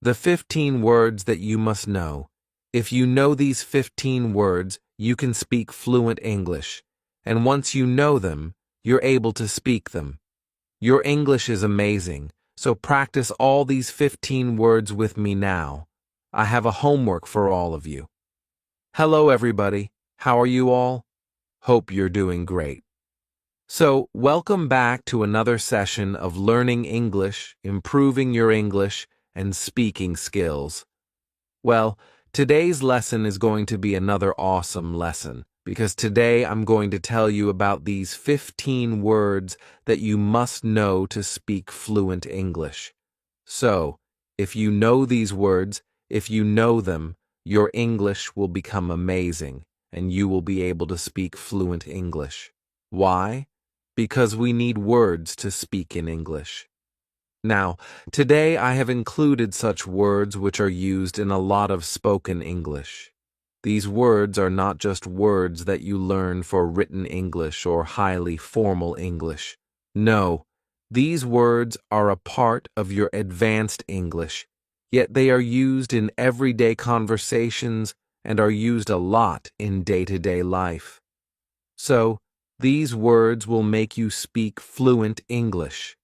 The 15 words that you must know. If you know these 15 words, you can speak fluent English. And once you know them, you're able to speak them. Your English is amazing, so practice all these 15 words with me now. I have a homework for all of you. Hello, everybody. How are you all? Hope you're doing great. So, welcome back to another session of learning English, improving your English, and speaking skills. Well, today's lesson is going to be another awesome lesson, because today I'm going to tell you about these 15 words that you must know to speak fluent English. So, if you know these words, if you know them, your English will become amazing, and you will be able to speak fluent English. Why? Because we need words to speak in English. Now, today I have included such words which are used in a lot of spoken English. These words are not just words that you learn for written English or highly formal English. No, these words are a part of your advanced English, yet they are used in everyday conversations and are used a lot in day-to-day life. So, these words will make you speak fluent English.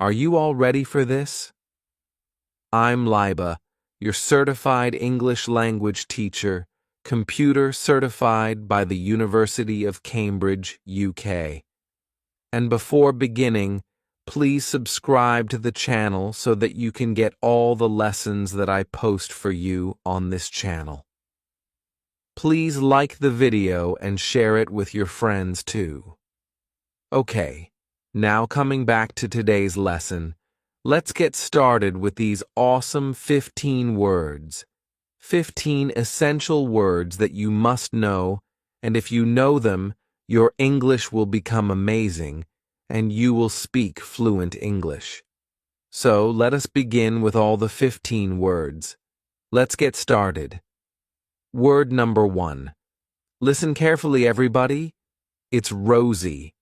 Are you all ready for this? I'm Liba, your certified English language teacher, computer certified by the University of Cambridge, UK. And before beginning, please subscribe to the channel so that you can get all the lessons that I post for you on this channel. Please like the video and share it with your friends too. Okay. Now coming back to today's lesson, let's get started with these awesome 15 words. 15 essential words that you must know, and if you know them, your English will become amazing, and you will speak fluent English. So let us begin with all the 15 words. Let's get started. Word number 1. Listen carefully, everybody. It's rosy.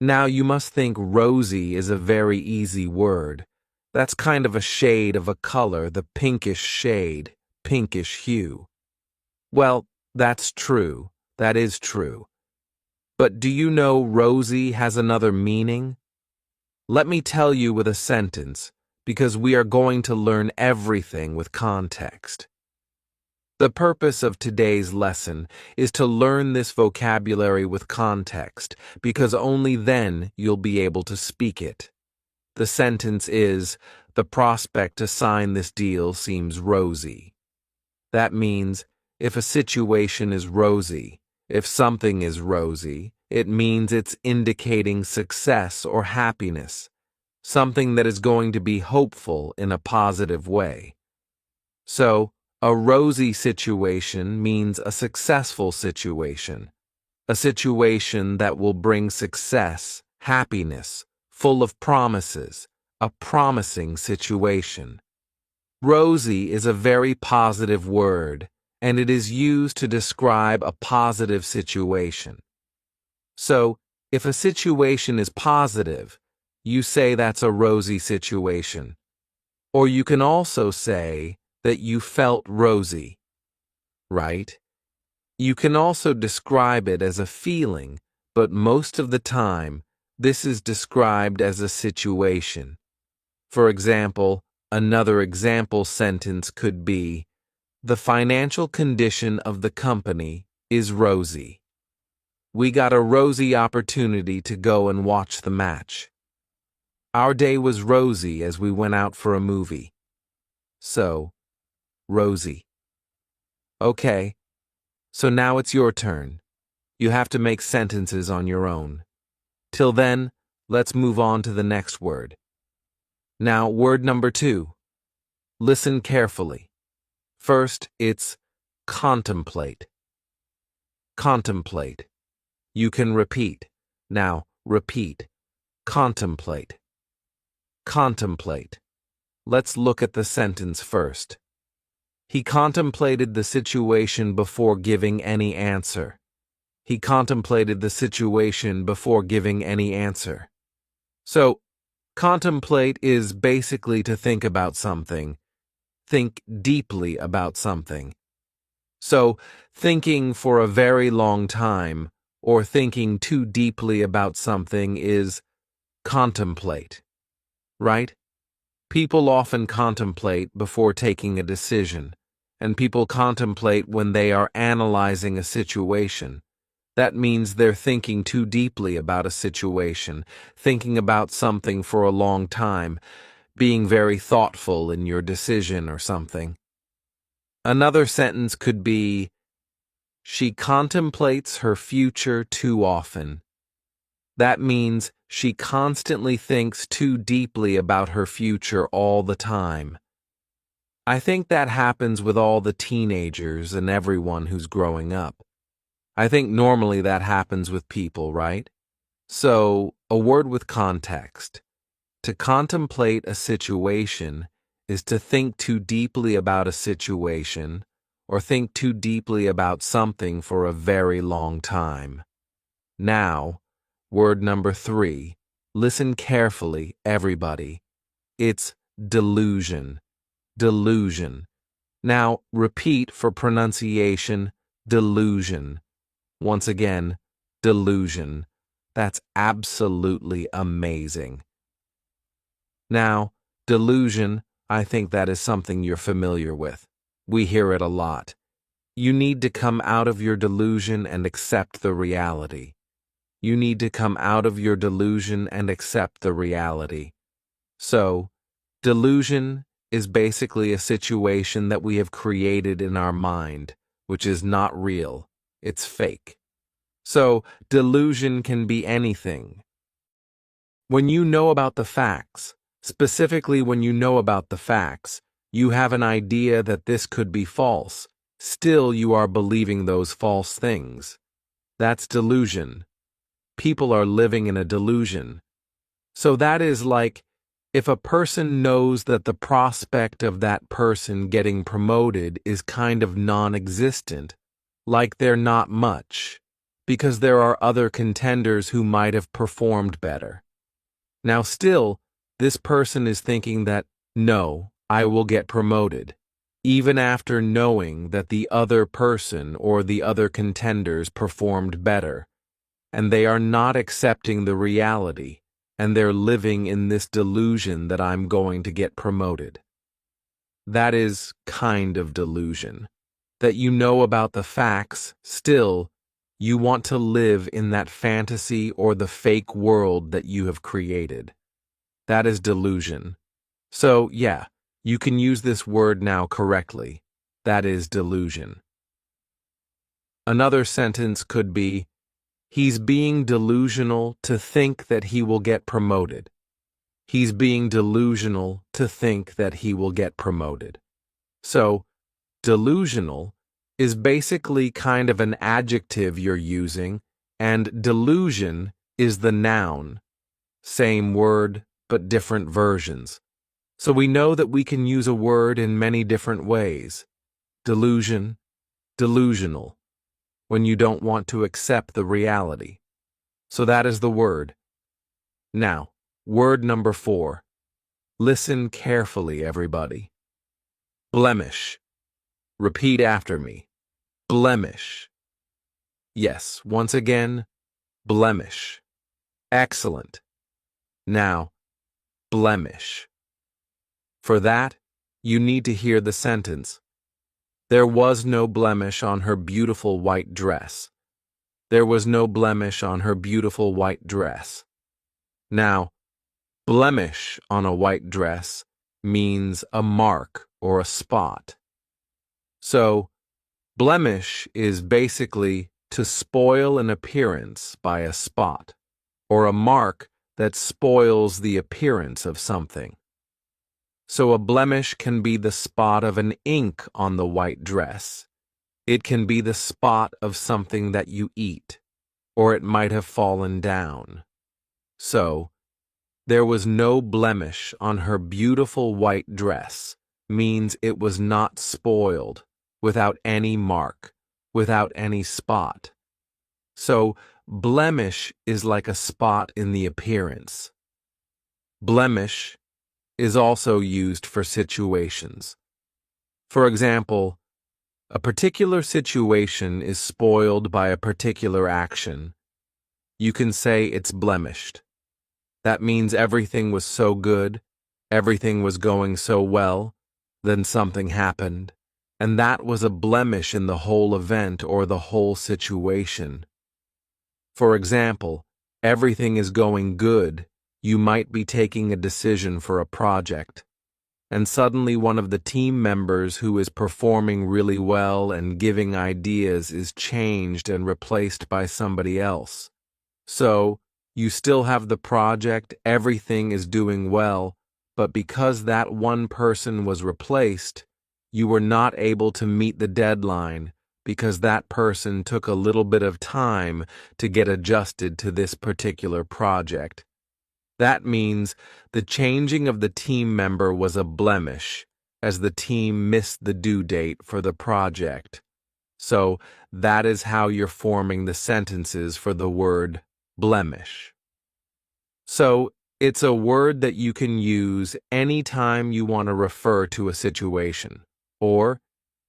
Now you must think rosy is a very easy word. That's kind of a shade of a color, the pinkish shade, pinkish hue. Well, that's true. That is true. But do you know rosy has another meaning? Let me tell you with a sentence, because we are going to learn everything with context. The purpose of today's lesson is to learn this vocabulary with context, because only then you'll be able to speak it. The sentence is, the prospect to sign this deal seems rosy. That means, if a situation is rosy, if something is rosy, it means it's indicating success or happiness, something that is going to be hopeful in a positive way. So, a rosy situation means a successful situation, a situation that will bring success, happiness, full of promises, a promising situation. Rosy is a very positive word, and it is used to describe a positive situation. So, if a situation is positive, you say that's a rosy situation. Or you can also say that you felt rosy, right? You can also describe it as a feeling, but most of the time, this is described as a situation. For example, another example sentence could be, the financial condition of the company is rosy. We got a rosy opportunity to go and watch the match. Our day was rosy as we went out for a movie. So, rosy. Okay, so now it's your turn. You have to make sentences on your own. Till then, let's move on to the next word. Now, word number 2. Listen carefully. First, it's contemplate. Contemplate. You can repeat. Now, repeat. Contemplate. Contemplate. Let's look at the sentence first. He contemplated the situation before giving any answer. He contemplated the situation before giving any answer. So, contemplate is basically to think about something, think deeply about something. So, thinking for a very long time or thinking too deeply about something is contemplate, right? People often contemplate before taking a decision, and people contemplate when they are analyzing a situation. That means they're thinking too deeply about a situation, thinking about something for a long time, being very thoughtful in your decision or something. Another sentence could be, she contemplates her future too often. That means she constantly thinks too deeply about her future all the time. I think that happens with all the teenagers and everyone who's growing up. I think normally that happens with people, right? So, a word with context. To contemplate a situation is to think too deeply about a situation or think too deeply about something for a very long time. Now, word number 3. Listen carefully, everybody. It's delusion. Delusion. Now, repeat for pronunciation, delusion. Once again, delusion. That's absolutely amazing. Now, delusion, I think that is something you're familiar with. We hear it a lot. You need to come out of your delusion and accept the reality. You need to come out of your delusion and accept the reality. So, delusion is basically a situation that we have created in our mind, which is not real. It's fake. So, delusion can be anything. When you know about the facts, specifically when you know about the facts, you have an idea that this could be false. Still, you are believing those false things. That's delusion. People are living in a delusion. So that is like, if a person knows that the prospect of that person getting promoted is kind of non-existent, like they're not much, because there are other contenders who might have performed better. Now still, this person is thinking that, no, I will get promoted, even after knowing that the other person or the other contenders performed better, and they are not accepting the reality, and they're living in this delusion that I'm going to get promoted. That is kind of delusion. That you know about the facts, still, you want to live in that fantasy or the fake world that you have created. That is delusion. So, yeah, you can use this word now correctly. That is delusion. Another sentence could be, he's being delusional to think that he will get promoted. He's being delusional to think that he will get promoted. So, delusional is basically kind of an adjective you're using, and delusion is the noun. Same word, but different versions. So we know that we can use a word in many different ways. Delusion, delusional, when you don't want to accept the reality. So that is the word. Now, word number 4. Listen carefully, everybody. Blemish. Repeat after me. Blemish. Yes, once again, blemish. Excellent. Now, blemish. For that, you need to hear the sentence. There was no blemish on her beautiful white dress. There was no blemish on her beautiful white dress. Now, blemish on a white dress means a mark or a spot. So, blemish is basically to spoil an appearance by a spot, or a mark that spoils the appearance of something. So a blemish can be the spot of an ink on the white dress. It can be the spot of something that you eat, or it might have fallen down. So, there was no blemish on her beautiful white dress means it was not spoiled, without any mark, without any spot. So, blemish is like a spot in the appearance. Blemish is also used for situations. For example, a particular situation is spoiled by a particular action. You can say it's blemished. That means everything was so good, everything was going so well, then something happened, and that was a blemish in the whole event or the whole situation. For example, everything is going good. You might be taking a decision for a project, and suddenly one of the team members who is performing really well and giving ideas is changed and replaced by somebody else. So, you still have the project, everything is doing well, but because that one person was replaced, you were not able to meet the deadline because that person took a little bit of time to get adjusted to this particular project. That means the changing of the team member was a blemish, as the team missed the due date for the project. So that is how you're forming the sentences for the word blemish. So it's a word that you can use anytime you want to refer to a situation. Or,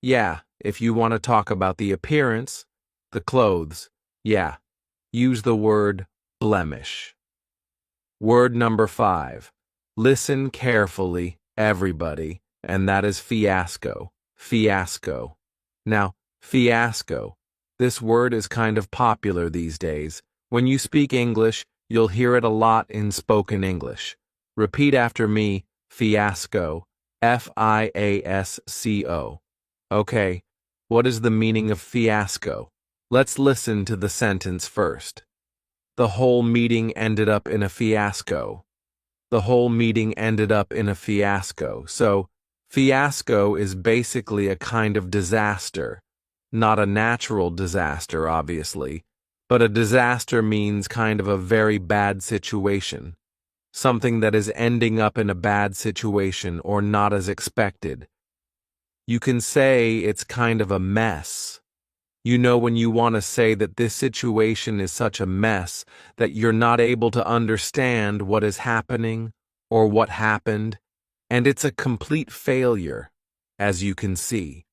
if you want to talk about the appearance, the clothes, use the word blemish. Word number 5. Listen carefully, everybody, and that is fiasco. Fiasco. Now, fiasco. This word is kind of popular these days. When you speak English, you'll hear it a lot in spoken English. Repeat after me, fiasco. F-I-A-S-C-O. Okay, what is the meaning of fiasco? Let's listen to the sentence first. The whole meeting ended up in a fiasco. The whole meeting ended up in a fiasco. So, fiasco is basically a kind of disaster. Not a natural disaster, obviously, but a disaster means kind of a very bad situation. Something that is ending up in a bad situation or not as expected. You can say it's kind of a mess. You know when you want to say that this situation is such a mess that you're not able to understand what is happening or what happened, and it's a complete failure, as you can see.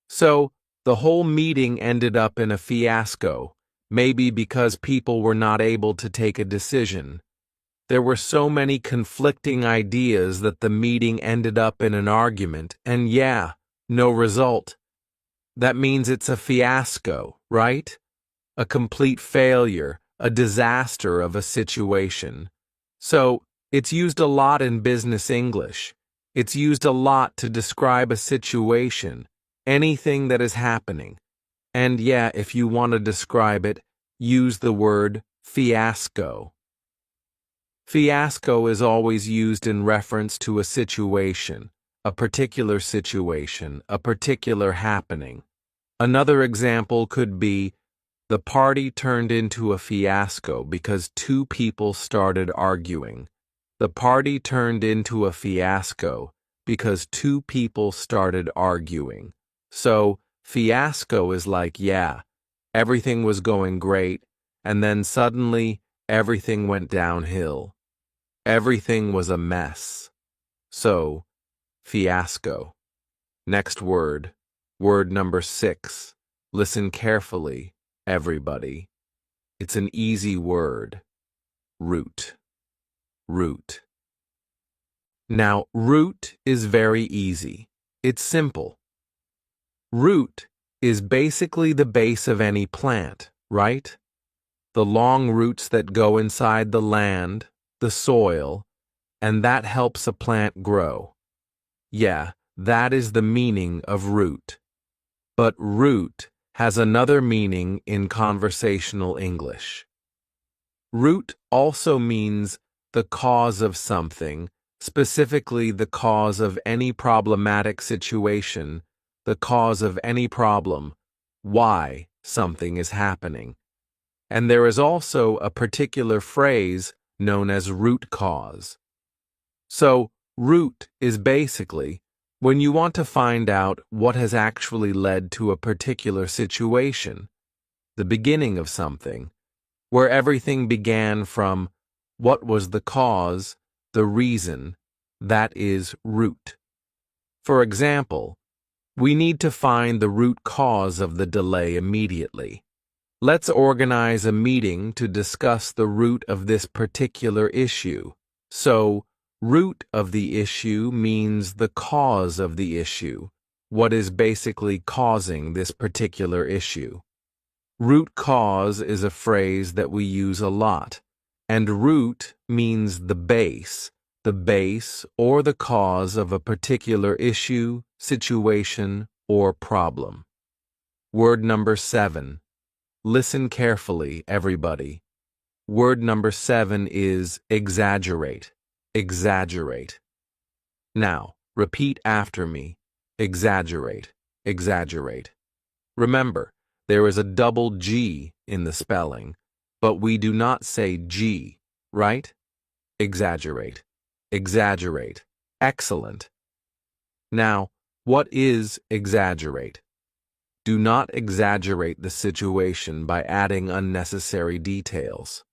So, the whole meeting ended up in a fiasco, maybe because people were not able to take a decision. There were so many conflicting ideas that the meeting ended up in an argument, and no result. That means it's a fiasco, right? A complete failure, a disaster of a situation. So, it's used a lot in business English. It's used a lot to describe a situation, anything that is happening. And if you want to describe it, use the word fiasco. Fiasco is always used in reference to a situation, a particular happening. Another example could be, the party turned into a fiasco because two people started arguing. The party turned into a fiasco because two people started arguing. So, fiasco is like, everything was going great, and then suddenly everything went downhill. Everything was a mess. So, fiasco. Next word. Word number 6. Listen carefully, everybody. It's an easy word. Root. Root. Now, root is very easy. It's simple. Root is basically the base of any plant, right? The long roots that go inside the land, the soil, and that helps a plant grow. That is the meaning of root. But root has another meaning in conversational English. Root also means the cause of something, specifically the cause of any problematic situation, the cause of any problem, why something is happening. And there is also a particular phrase known as root cause. So, root is basically when you want to find out what has actually led to a particular situation, the beginning of something, where everything began from what was the cause, the reason, that is root. For example, we need to find the root cause of the delay immediately. Let's organize a meeting to discuss the root of this particular issue. So, root of the issue means the cause of the issue, what is basically causing this particular issue. Root cause is a phrase that we use a lot, and root means the base or the cause of a particular issue, situation, or problem. Word number 7. Listen carefully, everybody. Word number 7 is exaggerate. Exaggerate. Now, repeat after me. Exaggerate. Exaggerate. Remember, there is a double G in the spelling, but we do not say G, right? Exaggerate. Exaggerate. Excellent. Now, what is exaggerate? Do not exaggerate the situation by adding unnecessary details.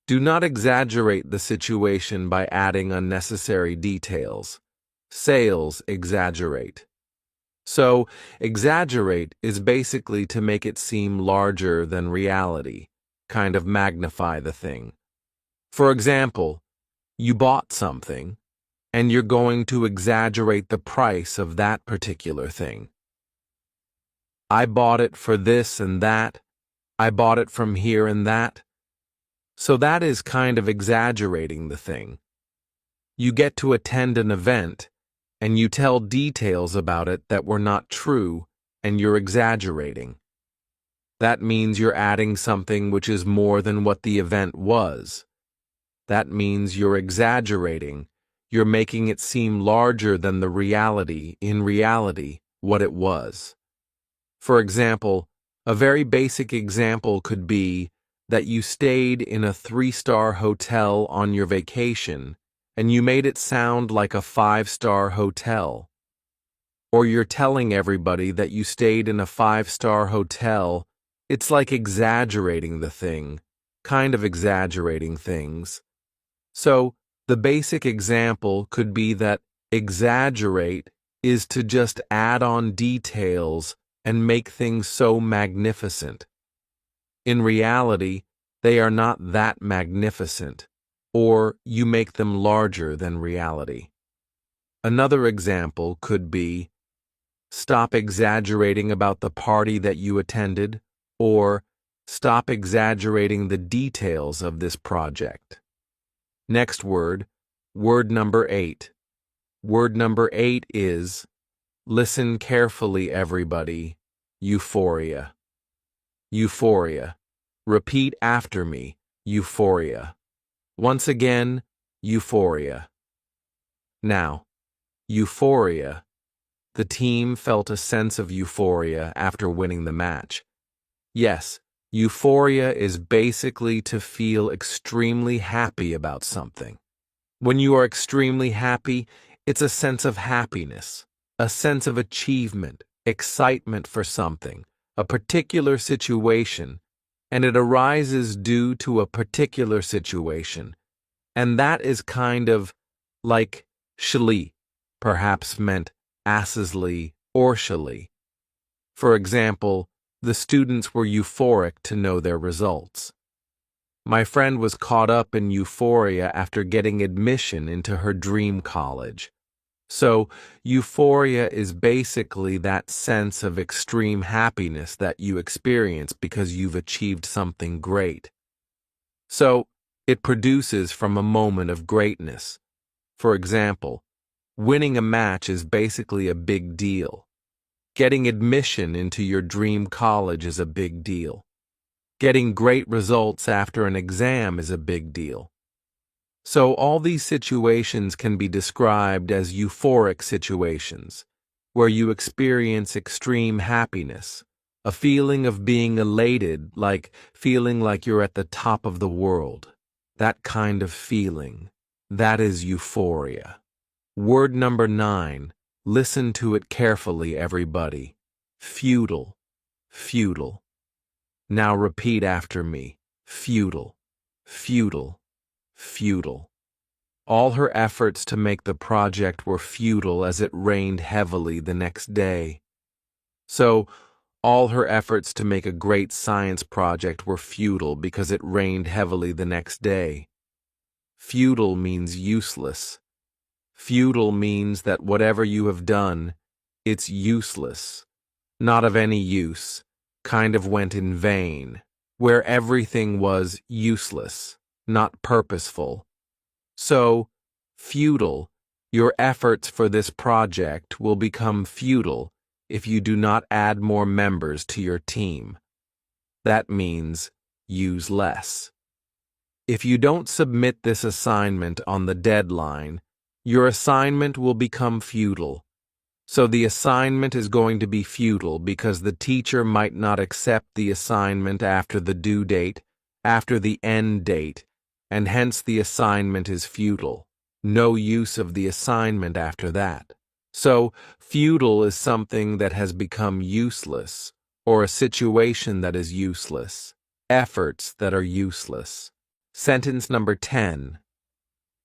Do not exaggerate the situation by adding unnecessary details. Sales exaggerate. So, exaggerate is basically to make it seem larger than reality, kind of magnify the thing. For example, you bought something, and you're going to exaggerate the price of that particular thing. I bought it for this and that. I bought it from here and that. So that is kind of exaggerating the thing. You get to attend an event, and you tell details about it that were not true, and you're exaggerating. That means you're adding something which is more than what the event was. That means you're exaggerating. You're making it seem larger than the reality, in reality, what it was. For example, a very basic example could be that you stayed in a 3-star hotel on your vacation and you made it sound like a 5-star hotel. Or you're telling everybody that you stayed in a 5-star hotel. It's like exaggerating the thing, kind of exaggerating things. So, the basic example could be that exaggerate is to just add on details and make things so magnificent. In reality, they are not that magnificent, or you make them larger than reality. Another example could be, stop exaggerating about the party that you attended, or stop exaggerating the details of this project. Next word, word number 8. Word number 8 is, listen carefully, everybody, euphoria. Euphoria. Repeat after me, euphoria. Once again, euphoria. Now, euphoria. The team felt a sense of euphoria after winning the match. Yes, euphoria is basically to feel extremely happy about something. When you are extremely happy, it's a sense of happiness, a sense of achievement, excitement for something, a particular situation, and it arises due to a particular situation. And that is kind of like shli, perhaps meant assesly or shali. For example, the students were euphoric to know their results. My friend was caught up in euphoria after getting admission into her dream college. So, euphoria is basically that sense of extreme happiness that you experience because you've achieved something great. So, it produces from a moment of greatness. For example, winning a match is basically a big deal. Getting admission into your dream college is a big deal. Getting great results after an exam is a big deal. So all these situations can be described as euphoric situations, where you experience extreme happiness, a feeling of being elated, like feeling like you're at the top of the world. That kind of feeling, that is euphoria. Word number 9. Listen to it carefully, everybody. Futile. Futile. Now repeat after me. Futile. Futile. Futile. All her efforts to make the project were futile as it rained heavily the next day. So, all her efforts to make a great science project were futile because it rained heavily the next day. Futile means useless. Futile means that whatever you have done, it's useless, not of any use, kind of went in vain, where everything was useless, not purposeful. So, futile, your efforts for this project will become futile if you do not add more members to your team. That means use less. If you don't submit this assignment on the deadline, your assignment will become futile. So the assignment is going to be futile because the teacher might not accept the assignment after the due date, after the end date, and hence the assignment is futile. No use of the assignment after that. So, futile is something that has become useless, or a situation that is useless, efforts that are useless. Sentence number 10.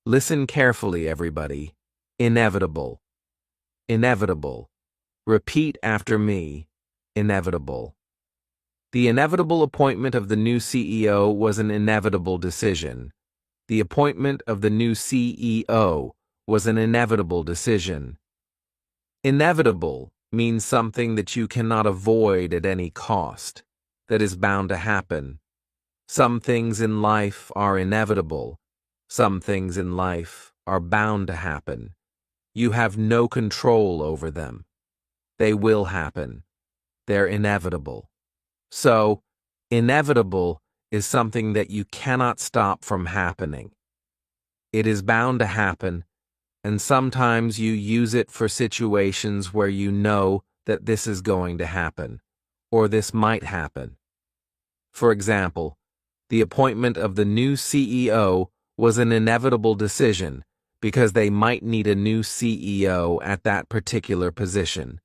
Listen carefully, everybody. Inevitable. Inevitable. Repeat after me. Inevitable. The inevitable appointment of the new CEO was an inevitable decision. The appointment of the new CEO was an inevitable decision. Inevitable means something that you cannot avoid at any cost, that is bound to happen. Some things in life are inevitable. Some things in life are bound to happen. You have no control over them. They will happen. They're inevitable. So, inevitable is something that you cannot stop from happening. It is bound to happen, and sometimes you use it for situations where you know that this is going to happen, or this might happen. For example, the appointment of the new CEO was an inevitable decision because they might need a new CEO at that particular position.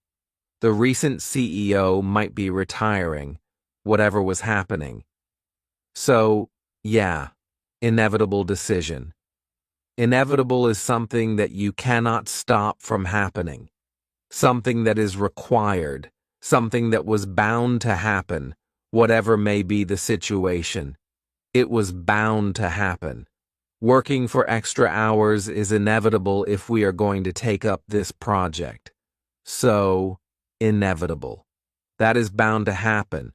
The recent CEO might be retiring, whatever was happening. So, yeah, inevitable decision. Inevitable is something that you cannot stop from happening, something that is required, something that was bound to happen, whatever may be the situation. It was bound to happen. Working for extra hours is inevitable if we are going to take up this project. So, inevitable. That is bound to happen.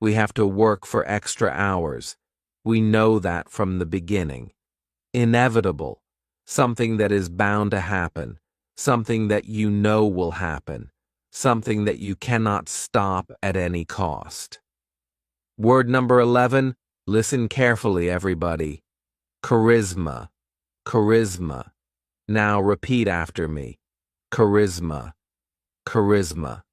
We have to work for extra hours. We know that from the beginning. Inevitable. Something that is bound to happen. Something that you know will happen. Something that you cannot stop at any cost. Word number 11. Listen carefully, everybody. Charisma. Charisma. Now repeat after me. Charisma. Charisma.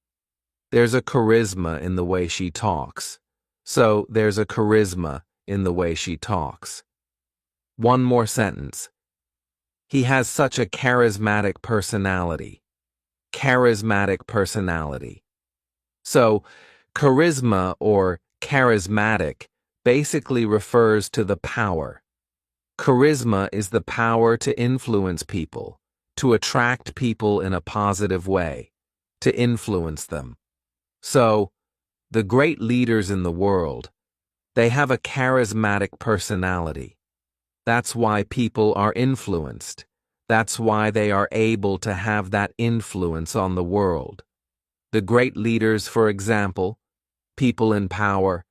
There's a charisma in the way she talks. So there's a charisma in the way she talks. One more sentence. He has such a charismatic personality. Charismatic personality. So, charisma or charismatic basically refers to the power. Charisma is the power to influence people, to attract people in a positive way, to influence them. So, the great leaders in the world, they have a charismatic personality. That's why people are influenced. That's why they are able to have that influence on the world. The great leaders, for example, people in power,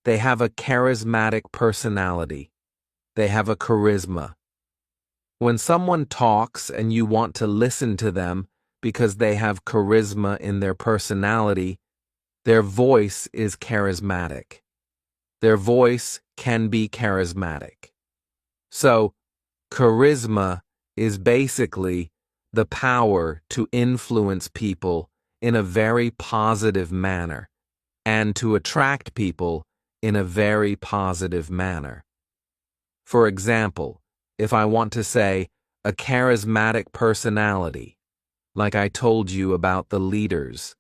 they have a charismatic personality. They have a charisma. When someone talks and you want to listen to them because they have charisma in their personality, their voice is charismatic. Their voice can be charismatic. So, charisma is basically the power to influence people in a very positive manner and to attract people in a very positive manner. For example, if I want to say a charismatic personality, like I told you about the leaders,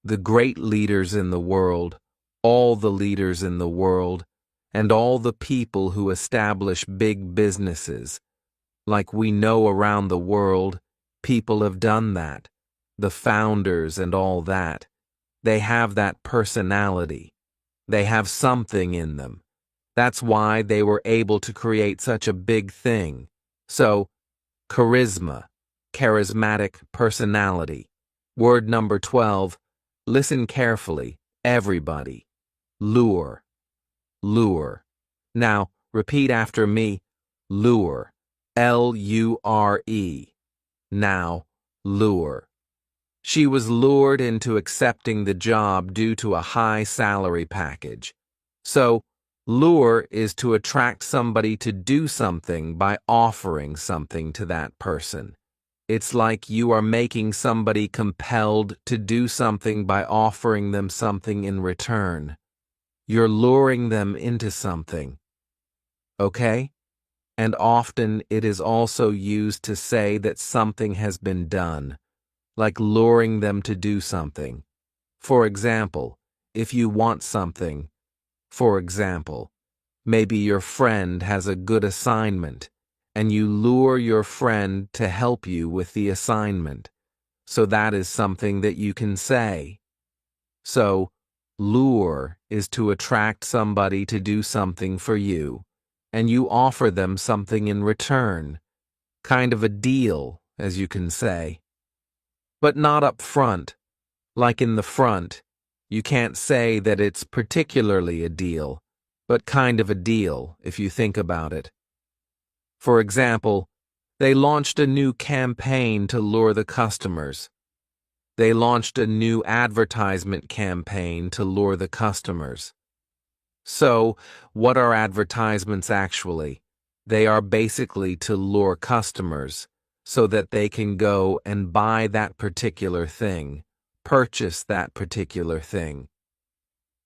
the great leaders in the world, all the leaders in the world, and all the people who establish big businesses, Like we know around the world, people have done that. The founders and all that. They have that personality. They have something in them. That's why they were able to create such a big thing. So, charisma, charismatic personality. Word number 12, listen carefully, everybody. Lure, lure. Now, repeat after me, lure, L-U-R-E. Now, lure. She was lured into accepting the job due to a high salary package. So, lure is to attract somebody to do something by offering something to that person. It's like you are making somebody compelled to do something by offering them something in return. You're luring them into something. Okay? And often it is also used to say that something has been done, like luring them to do something. For example, if you want something, for example, maybe your friend has a good assignment, and you lure your friend to help you with the assignment. So that is something that you can say. So, lure is to attract somebody to do something for you, and you offer them something in return. Kind of a deal, as you can say. But not up front. Like in the front, you can't say that it's particularly a deal, but kind of a deal if you think about it. For example, they launched a new campaign to lure the customers. They launched a new advertisement campaign to lure the customers. So, what are advertisements actually? They are basically to lure customers so that they can go and buy that particular thing, purchase that particular thing.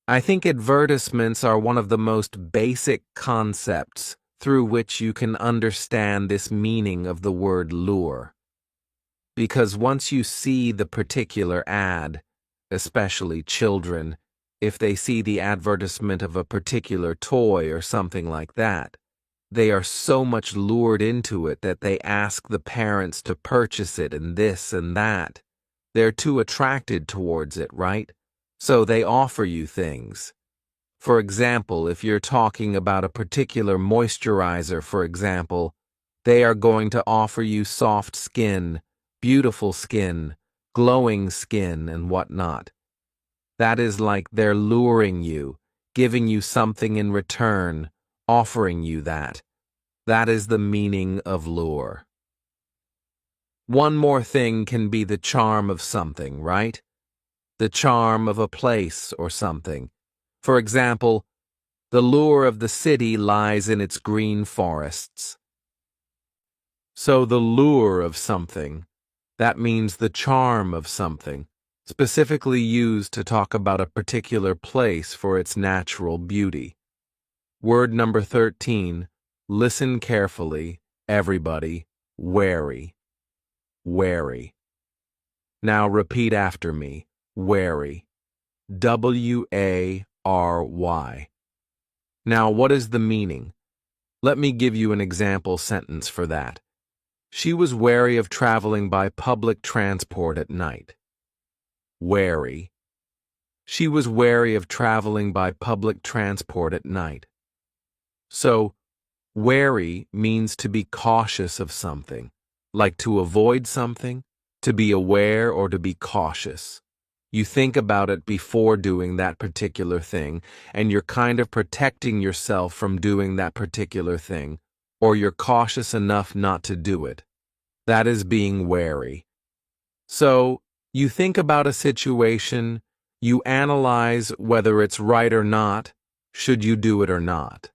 I think advertisements are one of the most basic concepts through which you can understand this meaning of the word lure. Because once you see the particular ad, especially children, if they see the advertisement of a particular toy or something like that, they are so much lured into it that they ask the parents to purchase it and this and that. They're too attracted towards it, right? So they offer you things. For example, if you're talking about a particular moisturizer, for example, they are going to offer you soft skin, beautiful skin, glowing skin, and whatnot. That is like they're luring you, giving you something in return, offering you that. That is the meaning of lure. One more thing can be the charm of something, right? The charm of a place or something. For example, the lure of the city lies in its green forests. So the lure of something, that means the charm of something, specifically used to talk about a particular place for its natural beauty. Word number 13, listen carefully, everybody, wary. Wary. Now repeat after me, wary. W-A-R-Y. Now what is the meaning? Let me give you an example sentence for that. She was wary of traveling by public transport at night. Wary. She was wary of traveling by public transport at night. So, wary means to be cautious of something, like to avoid something, to be aware or to be cautious. You think about it before doing that particular thing, and you're kind of protecting yourself from doing that particular thing, or you're cautious enough not to do it. That is being wary. So, you think about a situation, you analyze whether it's right or not, should you do it or not.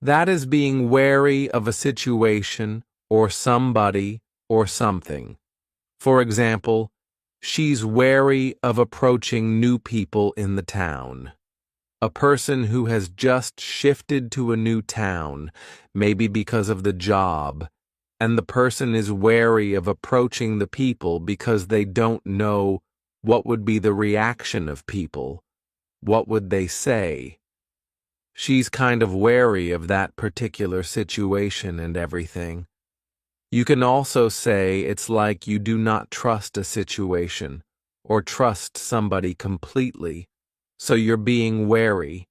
That is being wary of a situation, or somebody, or something. For example, she's wary of approaching new people in the town. A person who has just shifted to a new town, maybe because of the job, and the person is wary of approaching the people because they don't know what would be the reaction of people. What would they say? She's kind of wary of that particular situation and everything. You can also say it's like you do not trust a situation or trust somebody completely, so you're being wary.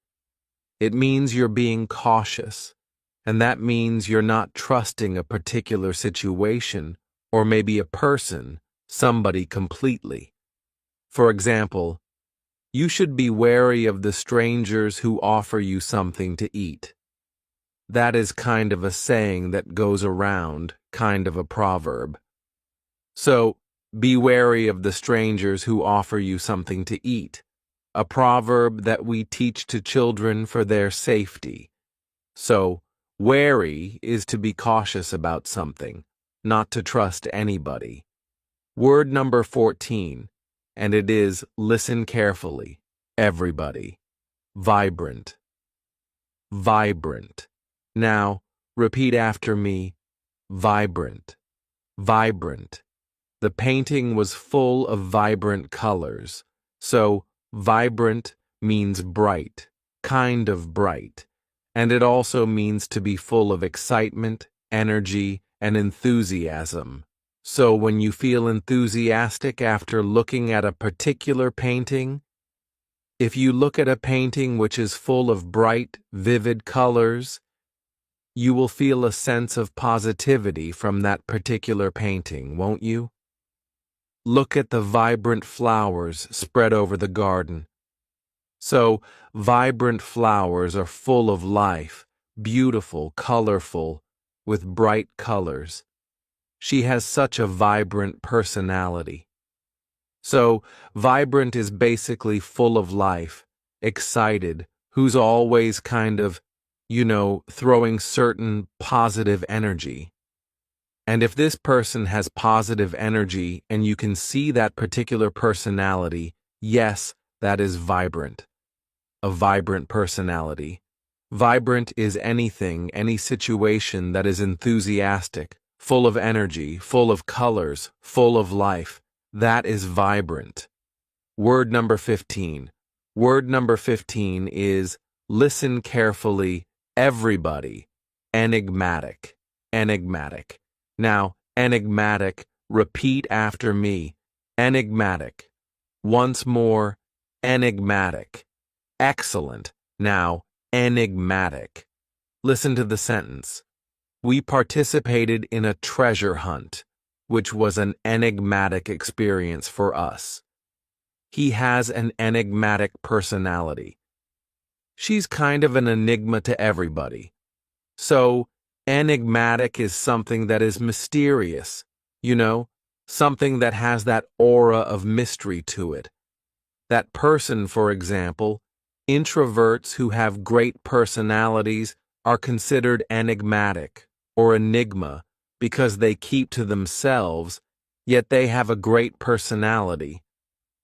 It means you're being cautious, and that means you're not trusting a particular situation or maybe a person, somebody completely. For example, you should be wary of the strangers who offer you something to eat. That is kind of a saying that goes around, kind of a proverb. So, be wary of the strangers who offer you something to eat, a proverb that we teach to children for their safety. So, wary is to be cautious about something, not to trust anybody. Word number 14, and it is listen carefully, everybody. Vibrant. Vibrant. Now, repeat after me. Vibrant. Vibrant. The painting was full of vibrant colors. So, vibrant means bright, kind of bright. And it also means to be full of excitement, energy, and enthusiasm. So, when you feel enthusiastic after looking at a particular painting, if you look at a painting which is full of bright, vivid colors, you will feel a sense of positivity from that particular painting, won't you? Look at the vibrant flowers spread over the garden. So, vibrant flowers are full of life, beautiful, colorful, with bright colors. She has such a vibrant personality. So, vibrant is basically full of life, excited, who's always kind of, throwing certain positive energy. And if this person has positive energy and you can see that particular personality, yes, that is vibrant. A vibrant personality. Vibrant is anything, any situation that is enthusiastic, full of energy, full of colors, full of life. That is vibrant. Word number 15. Word number 15 is listen carefully, everybody. Enigmatic. Enigmatic. Now, enigmatic, repeat after me. Enigmatic. Once more, enigmatic. Excellent. Now, enigmatic. Listen to the sentence. We participated in a treasure hunt, which was an enigmatic experience for us. He has an enigmatic personality. She's kind of an enigma to everybody. So, enigmatic is something that is mysterious, something that has that aura of mystery to it. That person, for example, introverts who have great personalities are considered enigmatic or enigma because they keep to themselves, yet they have a great personality.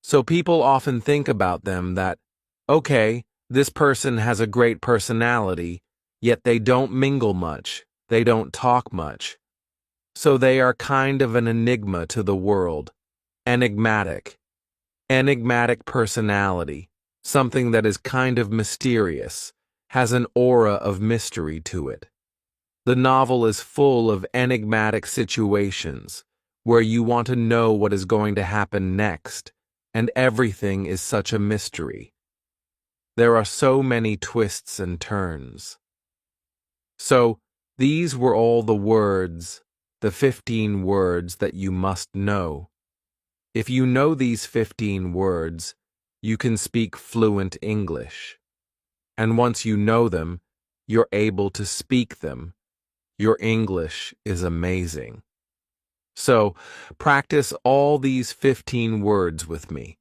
So people often think about them that, okay, this person has a great personality, yet they don't mingle much, they don't talk much. So they are kind of an enigma to the world. Enigmatic. Enigmatic personality, something that is kind of mysterious, has an aura of mystery to it. The novel is full of enigmatic situations where you want to know what is going to happen next, and everything is such a mystery. There are so many twists and turns. So, these were all the words, the 15 words that you must know. If you know these 15 words, you can speak fluent English. And once you know them, you're able to speak them. Your English is amazing. So, practice all these 15 words with me.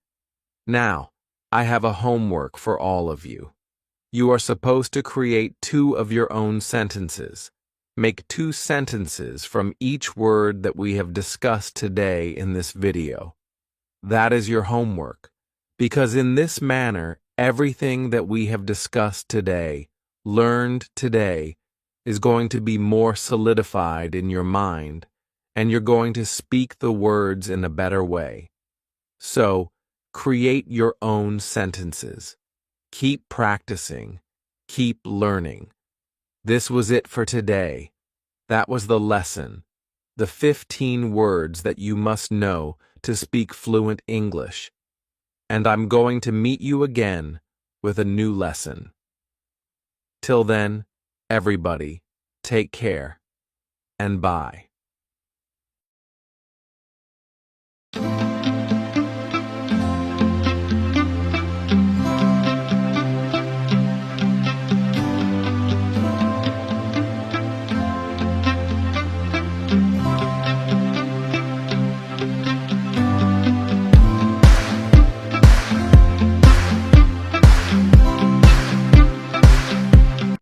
Now, I have a homework for all of you. You are supposed to create 2 of your own sentences. Make 2 sentences from each word that we have discussed today in this video. That is your homework, because in this manner, everything that we have discussed today, learned today, is going to be more solidified in your mind, and you're going to speak the words in a better way. So, create your own sentences. Keep practicing. Keep learning. This was it for today. That was the lesson. the 15 words that you must know to speak fluent English. And I'm going to meet you again with a new lesson. Till then, everybody, take care and bye.